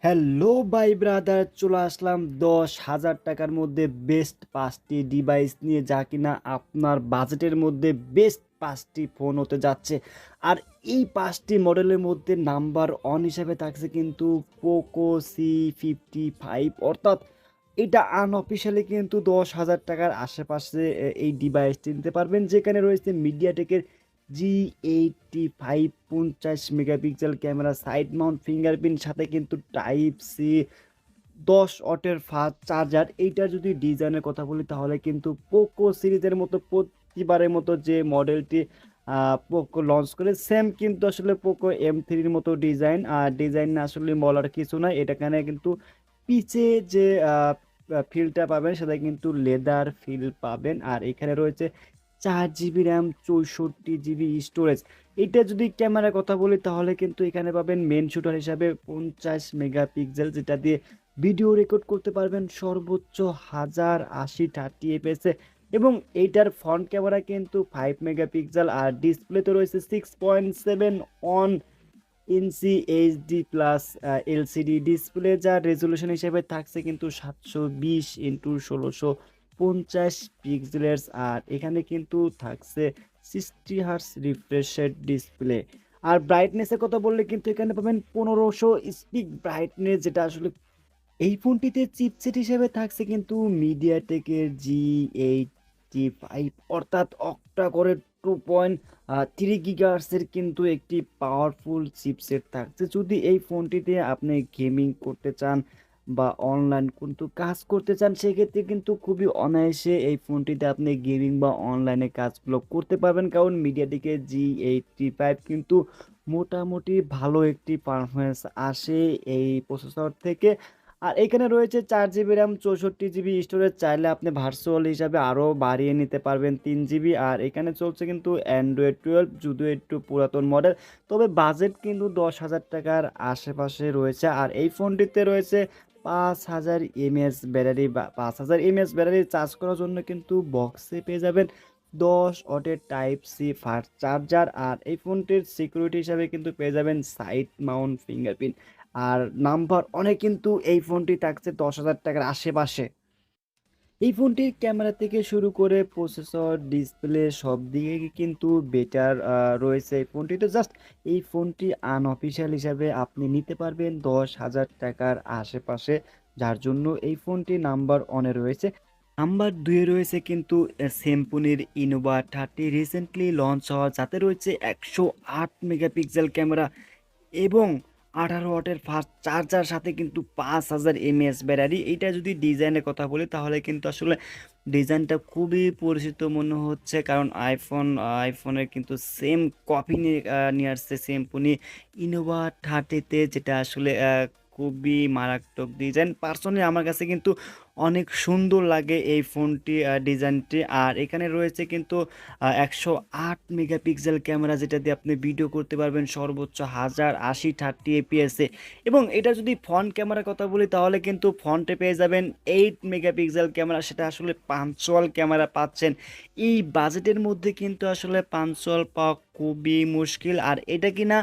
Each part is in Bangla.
হ্যালো ভাই ব্রাদার, চলে আসলাম 10,000 টাকার মধ্যে বেস্ট 5টি ডিভাইস নিয়ে, যা কিনা আপনার বাজেটের মধ্যে বেস্ট 5টি ফোন হতে যাচ্ছে। আর এই 5টি মডেলের মধ্যে নাম্বার ওয়ান হিসেবে থাকছে কিন্তু পোকো C55, অর্থাৎ এটা আনঅফিসিয়ালি কিন্তু 10,000 টাকার আশেপাশে এই ডিভাইসটি নিতে পারবেন, যেখানে রয়েছে মিডিয়াটেকের G85 50 megapixel camera, side Mount fingerprint, সাথে কিন্তু টাইপ সি 10 ওয়াটের ফাস্ট চার্জার। এইটা যদি ডিজাইনের কথা বলি তাহলে কিন্তু পোকো সিরিজের মতো প্রতিবারের মতো যে মডেলটি পোকো লঞ্চ করে সেম কিন্তু আসলে পোকো M3-র মতো ডিজাইন। আর ডিজাইন আসলে বলার কিছু নাই, এটাখানে কিন্তু পিছে যে ফিলটা পাবেন সেটা কিন্তু লেদার ফিল পাবেন। আর এখানে রয়েছে 4 জিবি র্যাম, 64 জিবি স্টোরেজ। এটা যদি ক্যামেরার কথা বলি তাহলে কিন্তু এখানে পাবেন মেন শুটার হিসাবে 50 মেগাপিক্সেল, যেটা দিয়ে ভিডিও রেকর্ড করতে পারবেন সর্বোচ্চ 1080 30 এফপিএস এ। এবং এইটার ফ্রন্ট ক্যামেরা কিন্তু 5 মেগাপিক্সেল, আর ডিসপ্লেতে রয়েছে 6.7 ইঞ্চি এইচডি প্লাস এলসিডি ডিসপ্লে, যার রেজলিউশন হিসেবে থাকছে কিন্তু 720x1650 পিক্সেলের। আর এখানে কিন্তু থাকছে 60 হার্টস রিফ্রেশের ডিসপ্লে। আর ব্রাইটনেসের কথা বললে কিন্তু এখানে পাবেন 1500 ব্রাইটনেস, যেটা আসলে এই ফোনটিতে চিপসেট হিসেবে থাকছে কিন্তু মিডিয়াটেকের G85, অর্থাৎ অক্টা করে 2.3 গিগাহার্টজের কিন্তু একটি পাওয়ারফুল চিপসেট থাকছে। যদি এই ফোনটিতে আপনি গেমিং করতে চান বা অনলাইন কিন্তু কাজ করতে চান, সেক্ষেত্রে কিন্তু খুবই অনায়াসে এই ফোনটিতে আপনি গেমিং বা অনলাইনে কাজগুলো করতে পারবেন, কারণ মিডিয়াটেকের G85 কিন্তু মোটামুটি ভালো একটি পারফরমেন্স আসে এই প্রসেসর থেকে। আর এখানে রয়েছে 4 জিবি র্যাম, 64 জিবি স্টোরেজ, চাইলে আপনি ভার্চুয়াল হিসাবে আরও বাড়িয়ে নিতে পারবেন 3 জিবি। আর এখানে চলছে কিন্তু অ্যান্ড্রয়েড 12, যদিও একটু পুরাতন মডেল, তবে বাজেট কিন্তু 10,000 টাকার আশেপাশে রয়েছে। আর এই ফোনটিতে রয়েছে 5,000 mAh ব্যাটারি, বা 5,000 mAh ব্যাটারি চার্জ করার জন্য কিন্তু বক্সে পেয়ে যাবেন 10 ওয়াটের টাইপ সি ফাস্ট চার্জার। আর এই ফোনটির সিকিউরিটি হিসাবে কিন্তু পেয়ে যাবেন সাইড মাউন্ট ফিঙ্গারপ্রিন্ট। আর নাম্বার অনেক কিন্তু এই ফোনটি থাকছে 10,000 টাকার আশেপাশে। এই ফোনটির ক্যামেরা থেকে শুরু করে প্রসেসর, ডিসপ্লে সব দিকে কিন্তু বেটার রয়েছে এই ফোনটিতে। জাস্ট এই ফোনটি আনঅফিসিয়াল হিসাবে আপনি নিতে পারবেন 10,000 টাকার আশেপাশে, যার জন্য এই ফোনটি নাম্বার ওয়ানে রয়েছে। নাম্বার দুয়ে রয়েছে কিন্তু স্যামসুংয়ের ইনোভা 30, রিসেন্টলি লঞ্চ হওয়া, যাতে রয়েছে 108 মেগাপিক্সেল ক্যামেরা এবং 18 ওয়াটের ফাস্ট চার্জার, সাথে কিন্তু 5,000 mAh ব্যাটারি। এইটা যদি ডিজাইনের কথা বলি তাহলে কিন্তু আসলে ডিজাইনটা খুবই পরিচিত মনে হচ্ছে, কারণ আইফোনের কিন্তু সেম কপি নিয়ে আসছে স্যামসুং ইনোভা 30-তে, যেটা আসলে খুবই মারাত্মক ডিজাইন। পার্সোনালি আমার কাছে কিন্তু অনেক সুন্দর লাগে এই ফোনটি, ডিজাইনটি। আর এখানে রয়েছে কিন্তু 108 মেগাপিক্সেল ক্যামেরা, যেটা দিয়ে আপনি ভিডিও করতে পারবেন সর্বোচ্চ 1080 30 এফপিএসে। এবং এটা যদি ফ্রন্ট ক্যামেরার কথা বলি তাহলে কিন্তু ফ্রন্টে পেয়ে যাবেন 8 মেগাপিক্সেল ক্যামেরা, সেটা আসলে পাঞ্চুয়াল ক্যামেরা পাচ্ছেন। এই বাজেটের মধ্যে কিন্তু আসলে পাঞ্চুয়াল পাওয়া খুবই মুশকিল। আর এটা কিনা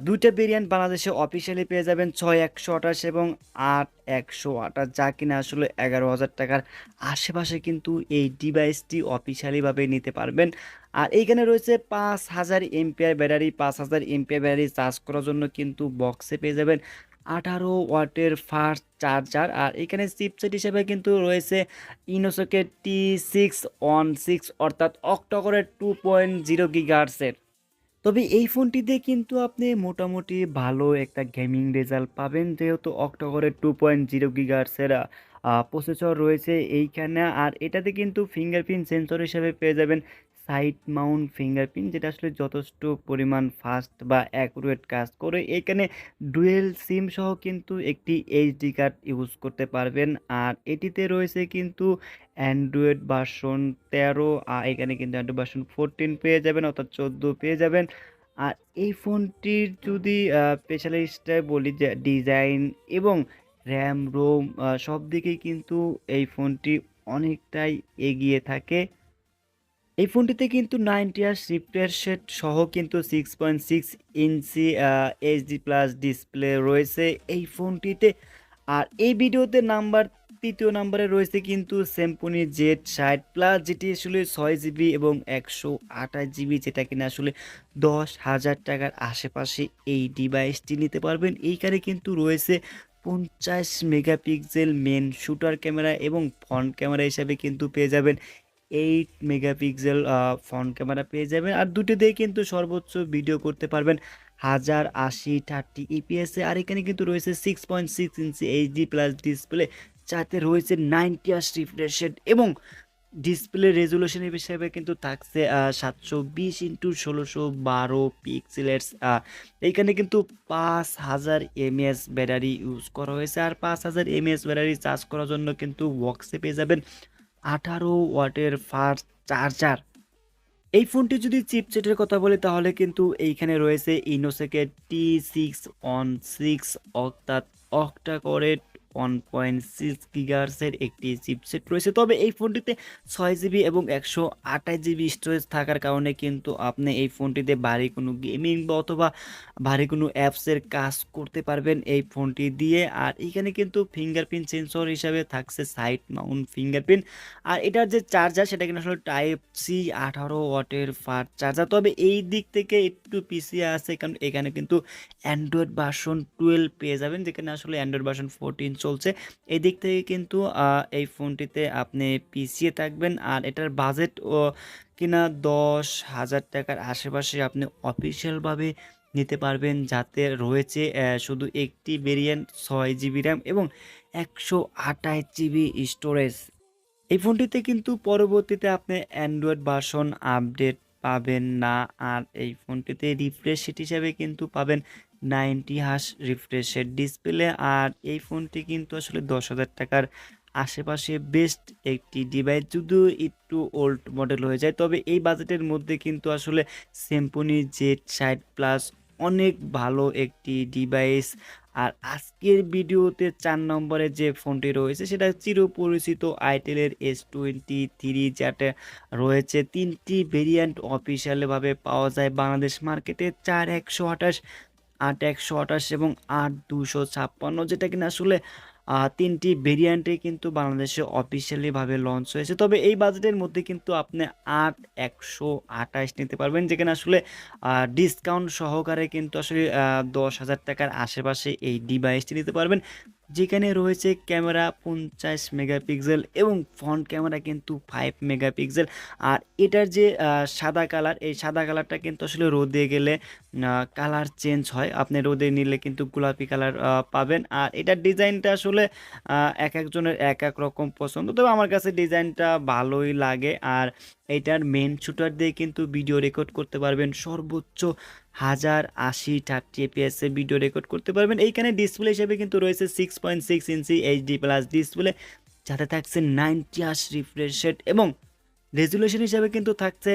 দুইটা ভেরিয়েন্ট বাংলাদেশে অফিসিয়ালি পেয়ে যাবেন, 6 128 এবং 8 128, যা কিনা আসলে 11,000 টাকার আশেপাশে কিন্তু এই ডিভাইসটি অফিসিয়ালিভাবে নিতে পারবেন। আর এইখানে রয়েছে 5,000 MPR battery, 5,000 MPR battery charge করার জন্য কিন্তু বক্সে পেয়ে যাবেন 18 ওয়াটের ফাস্ট চার্জার। আর এখানে চিপসেট হিসেবে কিন্তু রয়েছে ইনোসকের T616, অর্থাৎ অক্টোকরের 2.0 গিগাহার্টজের। তবে এই ফোনটিতে কিন্তু আপনি মোটামুটি ভালো একটা গেমিং রেজাল্ট পাবেন, যেহেতু অক্টোকরের 2.0 গিগাহার্টসের প্রসেসর রয়েছে এইখানে। আর এটাতে কিন্তু ফিঙ্গারপ্রিন্ট সেন্সর হিসেবে পেয়ে যাবেন সাইড মাউন্ট ফিঙ্গারপ্রিন্ট, যেটা আসলে যথেষ্ট পরিমাণ ফাস্ট বা অ্যাকুরেট কাজ করে। এখানে ডুয়েল সিম সহ কিন্তু একটি এইচডি কার্ড ইউজ করতে পারবেন। আর এটিতে রয়েছে কিন্তু অ্যান্ড্রয়েড ভার্সন 13, এখানে কিন্তু অ্যান্ড্রয়েড ভার্সন 14 পেয়ে যাবেন, অর্থাৎ 14 পেয়ে যাবেন। আর এই ফোনটির যদি স্পেশালিস্টে বলি, যে ডিজাইন এবং র্যাম রোম সব দিকেই কিন্তু এই ফোনটি অনেকটাই এগিয়ে থাকে। এই ফোনটিতে কিন্তু 90 হার্জ রিফ্রেশ রেট সহ কিন্তু 6.6 ইঞ্চি এইচডি প্লাস ডিসপ্লে রয়েছে এই ফোনটিতে। আর এই ভিডিওতে তৃতীয় নাম্বারে রয়েছে কিন্তু স্যামসুং Z60 প্লাস, যেটি আসলে 6 জিবি এবং 128 জিবি, যেটা কিনা আসলে 10,000 টাকার আশেপাশে এই ডিভাইসটি নিতে পারবেন। এইখানে কিন্তু রয়েছে 50 মেগাপিক্সেল মেন শুটার ক্যামেরা এবং ফ্রন্ট ক্যামেরা হিসাবে কিন্তু পেয়ে যাবেন 8 মেগাপিক্সেল ফ্রন্ট ক্যামেরা পেয়ে যাবেন। আর দুটো দিয়ে কিন্তু সর্বোচ্চ ভিডিও করতে পারবেন 1080 30 ইপিএসে। আর এখানে কিন্তু রয়েছে 6.6 ইঞ্চি এইচডি প্লাস ডিসপ্লে, যাতে রয়েছে 90 হার্জ রিফ্রেশ রেট এবং ডিসপ্লে রেজুলেশন হিসেবে কিন্তু থাকছে 720x1612 পিক্সেলের। এইখানে কিন্তু 5000 এমএএস ব্যাটারি ইউজ করা হয়েছে। আর 5000 এমএএস ব্যাটারি চার্জ করার জন্য কিন্তু বক্সে পেয়ে যাবেন 18 ওয়াটের ফাস্ট চার্জার। এই ফোনটি যদি চিপসেটের কথা বলি তাহলে কিন্তু এইখানে রয়েছে ইনোসেকের T616 অর্থাৎ অক্টা কোরের 1.6 গিগাহার্টজের একটি চিপসেট রয়েছে। তবে এই ফোনটিতে 6 জিবি এবং 128 জিবি স্টোরেজ থাকার কারণে কিন্তু আপনি এই ফোনটিতে ভারী কোনো গেমিং বা অথবা ভারী কোনো অ্যাপসের কাজ করতে পারবেন এই ফোনটি দিয়ে। আর এখানে কিন্তু ফিঙ্গারপ্রিন্ট সেন্সর হিসাবে থাকছে সাইড মাউন্ট ফিঙ্গারপ্রিন্ট। আর এটার যে চার্জার সেটা কিন্তু আসলে টাইপ সি 18 ওয়াটের ফাস্ট চার্জার। তবে এই দিক থেকে একটু পিছিয়ে আছে, কারণ এখানে কিন্তু অ্যান্ড্রয়েড ভার্সন 12 পেয়ে যাবেন, যেখানে আসলে অ্যান্ড্রয়েড ভার্সন 14 চলছে। এই দিক থেকে কিন্তু এই ফোনটিতে আপনি পিছিয়ে থাকবেন। আর এটার বাজেট কিনা 10,000 টাকার আশেপাশে আপনি অফিসিয়ালভাবে নিতে পারবেন, যাতে রয়েছে শুধু একটি ভেরিয়েন্ট 6 জিবি র্যাম এবং 128 জিবি স্টোরেজ। এই ফোনটিতে কিন্তু পরবর্তীতে আপনি অ্যান্ড্রয়েড ভার্সন আপডেট পাবেন না। আর এই ফোনটিতে রিফ্রেশ রেট হিসাবে কিন্তু পাবেন 90 হার্জ রিফ্রেশ রেট ডিসপ্লে। আর এই ফোনটি কিন্তু আসলে 10,000 টাকার আশেপাশে বেস্ট একটি ডিভাইস, যদিও একটু ওল্ড মডেল হয়ে যায়। তবে এই বাজেটের মধ্যে কিন্তু আসলে স্যামসুং Z60 প্লাস অনেক ভালো একটি ডিভাইস। আর আজকের ভিডিওতে 4 নম্বরে যে ফোনটি রয়েছে সেটা চিরপরিচিত আইটেলের S23, যেটা রয়েছে 3টি ভেরিয়েন্ট অফিসিয়ালভাবে পাওয়া যায় বাংলাদেশ মার্কেটে, 4128, 8128 এবং 8256, যেটা কিনা আসলে 3টি ভেরিয়েন্টে কিন্তু বাংলাদেশে অফিসিয়ালিভাবে লঞ্চ হয়েছে। তবে এই বাজেটের মধ্যে কিন্তু আপনি 8128 নিতে পারবেন, যেখানে আসলে ডিসকাউন্ট সহকারে কিন্তু আসলে 10,000 টাকার আশেপাশে এই ডিভাইসটি নিতে পারবেন, যেখানে রয়েছে ক্যামেরা 50 মেগাপিক্সেল এবং ফ্রন্ট ক্যামেরা কিন্তু 5 মেগাপিক্সেল। আর এটার যে সাদা কালার, এই সাদা কালারটা কিন্তু আসলে রোদে গেলে কালার চেঞ্জ হয়, আপনি রোদে নিলে কিন্তু গোলাপি কালার পাবেন। আর এটার ডিজাইনটা আসলে এক একজনের এক এক রকম পছন্দ, তবে আমার কাছে ডিজাইনটা ভালোই লাগে। আর এইটার মেন শুটার দিয়ে কিন্তু ভিডিও রেকর্ড করতে পারবেন সর্বোচ্চ 1080 30 এফপিএস এ ভিডিও রেকর্ড করতে পারবেন। এইখানে ডিসপ্লে হিসেবে কিন্তু রয়েছে 6.6 ইঞ্চি এইচডি প্লাস ডিসপ্লে, যাতে থাকছে 90 হার্জ রিফ্রেশ রেট এবং রেজুলেশন হিসাবে কিন্তু থাকছে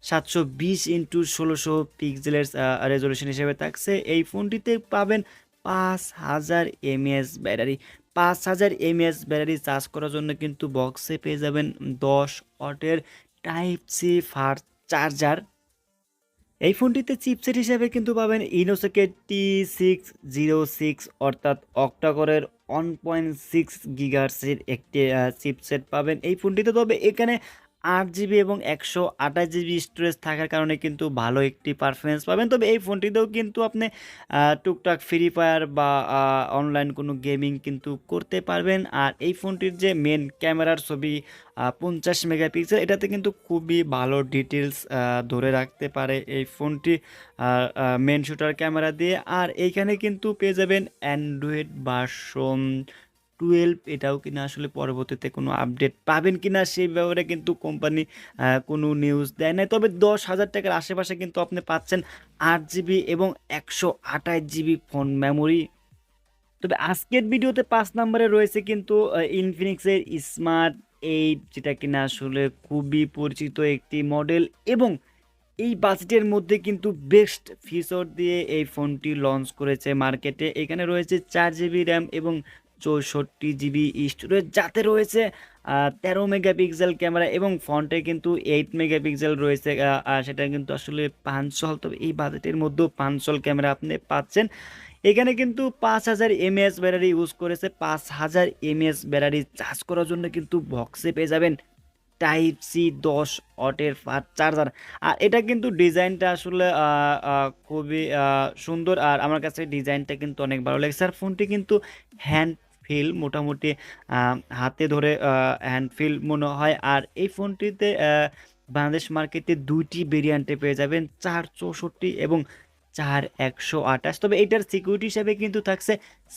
720x1600 পিক্সেলের রেজুলেশন হিসেবে থাকছে। এই ফোনটিতে পাবেন 5000 এমএএস ব্যাটারি। 5000 এমএএস ব্যাটারি চার্জ করার জন্য কিন্তু বক্সে পেয়ে যাবেন 10 ওয়াটের টাইপ সি ফাস্ট চার্জার। এই ফোনটিতে চিপসেট হিসেবে কিন্তু পাবেন ইনোসেকের T606 অর্থাৎ অক্টাকোরের 1.6 গিগাহার্টজের একটি চিপসেট পাবেন এই ফোনটিতে। তবে এখানে 8 জিবি এবং 128 জিবি স্টোরেজ থাকার কারণে কিন্তু ভালো একটি পারফরমেন্স পাবেন। তবে এই ফোনটিতেও কিন্তু আপনি টুকটাক ফ্রি ফায়ার বা অনলাইন কোনো গেমিং কিন্তু করতে পারবেন। আর এই ফোনটির যে মেন ক্যামেরার ছবি 50 মেগাপিক্সেল, এটাতে কিন্তু খুবই ভালো ডিটেলস ধরে রাখতে পারে এই ফোনটি মেন শুটার ক্যামেরা দিয়ে। আর এইখানে কিন্তু পেয়ে যাবেন অ্যান্ড্রয়েড ভার্সন 12, এটাও কিনা আসলে পরবর্তীতে কোনো আপডেট পাবেন কিনা সেই ব্যাপারে কিন্তু কোম্পানি কোনো নিউজ দেয় নাই। তবে 10,000 টাকার আশেপাশে কিন্তু আপনি পাচ্ছেন 8 জিবি এবং 128 জিবি ফোন মেমোরি। তবে আজকের ভিডিওতে 5 নম্বরে রয়েছে কিন্তু ইনফিনিক্সের স্মার্ট 8, যেটা কিনা আসলে খুবই পরিচিত একটি মডেল এবং এই বাজেটের মধ্যে কিন্তু বেস্ট ফিচার দিয়ে এই ফোনটি লঞ্চ করেছে মার্কেটে। এখানে রয়েছে 4 জিবি র্যাম এবং 64 জিবি স্টোরেজ, যাতে রয়েছে 13 মেগাপিক্সেল ক্যামেরা এবং ফ্রন্টে কিন্তু 8 মেগাপিক্সেল রয়েছে। সেটা কিন্তু আসলে পাঞ্চল, তবে এই বাজেটের মধ্যেও পাঞ্চল ক্যামেরা আপনি পাচ্ছেন। এখানে কিন্তু 5000 mAh ব্যাটারি ইউজ করেছে। 5000 mAh ব্যাটারি চার্জ করার জন্য কিন্তু বক্সে পেয়ে যাবেন টাইপ সি 10 ওয়াটের ফাস্ট চার্জার। আর এটা কিন্তু ডিজাইনটা আসলে খুবই সুন্দর, আর আমার কাছে ডিজাইনটা কিন্তু অনেক ভালো লেগেছে। আর ফোনটি কিন্তু হ্যান্ড ফিল মোটামুটি হাতে ধরে হ্যান্ড ফিল মনে হয়। আর এই ফোনটিতে বাংলাদেশ মার্কেটে 2টি ভেরিয়েন্টে পেয়ে যাবেন, 464 এবং 4128। তবে এটার সিকিউরিটি হিসাবে কিন্তু থাকছে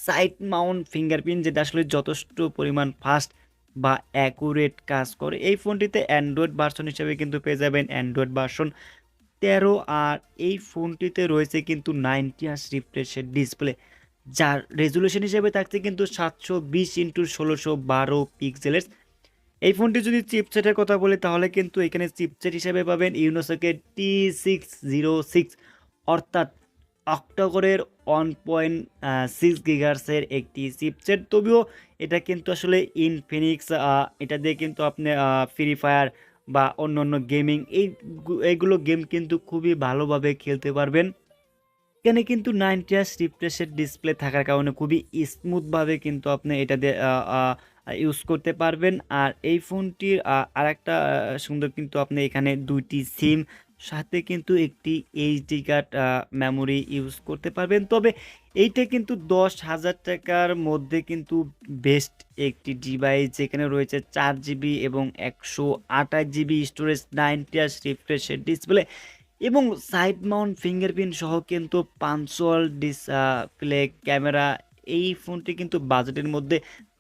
সাইড মাউন্ট ফিঙ্গারপ্রিন্ট, যেটা আসলে যথেষ্ট পরিমাণ ফাস্ট বা অ্যাকুরেট কাজ করে। এই ফোনটিতে অ্যান্ড্রয়েড ভার্সন হিসেবে কিন্তু পেয়ে যাবেন অ্যান্ড্রয়েড ভার্সন 13। আর এই ফোনটিতে রয়েছে কিন্তু 90 হার্জ রিফ্রেশের ডিসপ্লে, যার রেজুলেশন হিসেবে থাকছে কিন্তু 720x1612 পিক্সেলের। এই ফোনটি যদি চিপসেটের কথা বলি তাহলে কিন্তু এখানে চিপসেট হিসেবে পাবেন ইউনোসকের T606, অর্থাৎ অক্টোকোরের 1.6 গিগাহার্টজের একটি চিপসেট। তবেও এটা কিন্তু আসলে ইনফিনিক্স, এটা দিয়ে কিন্তু আপনি ফ্রি ফায়ার বা অন্যান্য গেমিং এইগুলো গেম কিন্তু খুবই ভালোভাবে খেলতে পারবেন। এখানে কিন্তু 90 হার্জ রিফ্রেশের ডিসপ্লে থাকার কারণে খুবই স্মুথভাবে কিন্তু আপনি এটা দিয়ে ইউজ করতে পারবেন। আর এই ফোনটির আরেকটা সুন্দর, কিন্তু আপনি এখানে 2টি সিম, সাথে কিন্তু একটি এইচডি কার্ড মেমোরি ইউজ করতে পারবেন। তবে এইটা কিন্তু 10,000 টাকার মধ্যে কিন্তু বেস্ট একটি ডিভাইস, যেখানে রয়েছে 4 জিবি এবং 128 জিবি স্টোরেজ, 90 হার্জ রিফ্রেশের ডিসপ্লে এবং সাইড মাউন্ট ফিঙ্গারপ্রিন্ট সহ কিন্তু পাঞ্চুয়াল ডিসপ্লে ক্যামেরা। এই ফোনটি কিন্তু বাজেটের মধ্যে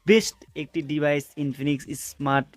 বেস্ট একটি ডিভাইস ইনফিনিক্স স্মার্ট